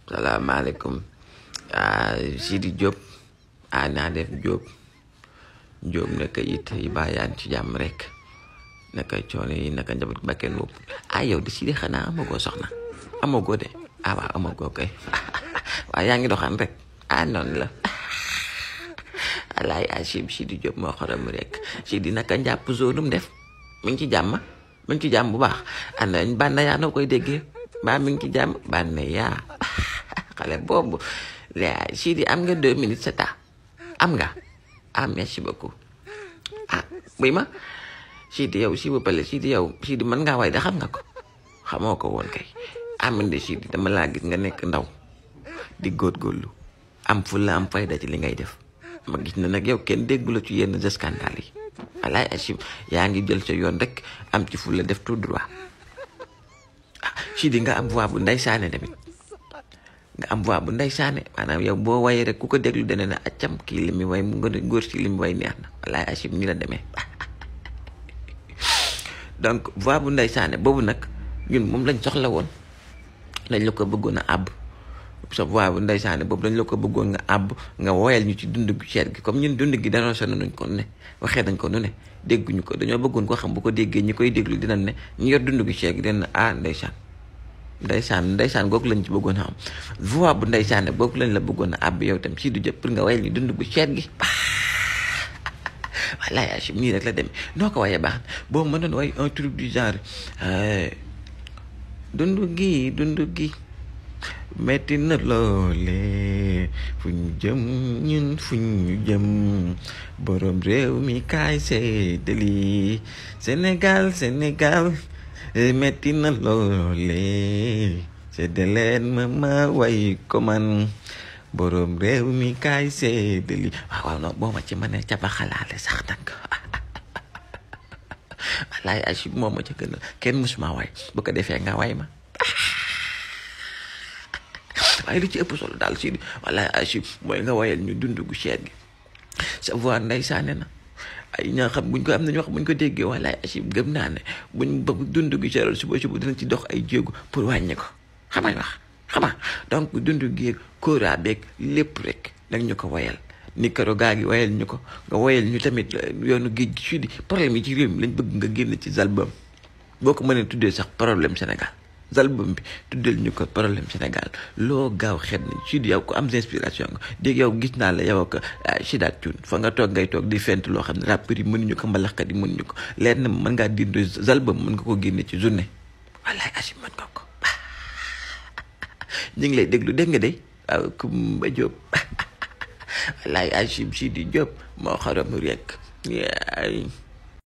Salaamaaleykum Sidi Diop naa def Diop naka it yi bàyyaan ci jàmm rek naka coono yi naka njaboot ba kenn bopp yow di Sidi xanaa amagoo soxna amagoo de waaw amagoo kay waaw yaa ngi doxaan rek noonu la alaay Sidi Diop moo xorom rek Sidi naka njàpp zonum def mi ngi ci jàmm bu baax bànn yaa noo koy déggee mbaa mi ngi ci jàmm bànn yaa xale boobu Sidi am nga 2 minutes c'est ça am nga merci beaucoup buy ma Sidi yow s'il vous plaît Sidi mën ngaa way da xam nga ko xamoo ko woon kay amande Sidi dama laa gis nga nekk ndaw di góorgóorlu am fulla am fayda ci li ngay def ma gis na nag yow kenn déggu la ci yenn scandale yi walaay yaa ngi jël sa yoon rek am ci fulla def tout droit Sidi nga am voix bu ndeysaane tamit maanaam yow boo wayee rek ku ko déglu dana ne accam kii li muy way mu nga góor ci li muy way neex na walaay ni la demee donc voix bu ndeysaane boobu nag ñun moom lañ soxla woon lañ la ko bëggoon a àbb sa voix bu ndeysaane boobu lañ la ko bëggoon nga àbb nga woyal ñu ci dund gu cher gi comme ñun dund gi danoo sonn nañ ko ne waxee nañ ko nu ne dégguñu ko dañoo bëggoon koo xam bu ko déggee ñi koy déglu dinañ ne ñu yor dund gu cher gi dinañ ndeysaan googu lañ ci bëggoon a am voix bu ndeysaane boobu lañ la bëggoon a àbb yow tam Sidi Diop pour nga wayal ñu dund gu cher gi wallaay nii rek la demee noo ko wayee baax boo mënoon way un truc du genre dund gi metti na loole fu ñu jëm borom réew mi kaay seedali Sénégal metti na loole seddaleen ma way ko man borom réew mi kaay seedali waaw non boo ma ci mënee ca ba xalaale sax nag wallaay moo ma ca gën a kenn musuma way bu ko defee nga way ma waaye li ci ëpp solo daal Sidi wallaay mooy nga wayal ñu dund gu cher gi sa voix ndeysaane na ñaa xam buñ ko am na ñoo xam buñ ko déggee wallaay gëm naa ne buñ bëgg dund gu cheral suba dinañ ci dox ay jéego pour wàññi ko xama donc dund gi kóoraa beeg lépp rek nag ñu ko wayal ni karo gaa gi wayal ñu ko nga wayal ñu tamit yoonu géej gi Sidi problème yi ci réew mi lañ bëgg nga génn ci album boo ko mënee tuddee sax problème Sénégal album bi tuddeel ñu ko problème Sénégal loo gaaw xet na Sidi yow ko am inspiration nga dégg yow gis naa la yow ak Sidath Thioune fa nga toog ngay toog di fent loo xam ne rappeurs yi mënuñu ko mbalaxkat yi mënuñu ko leer na mën ngaa dindi album mën nga ko génne ci journée wallaay mën nga ko ñu ngi lay déglu dégg nga de waaw Kumba Diop wallaay Sidi Diop moo xaram rek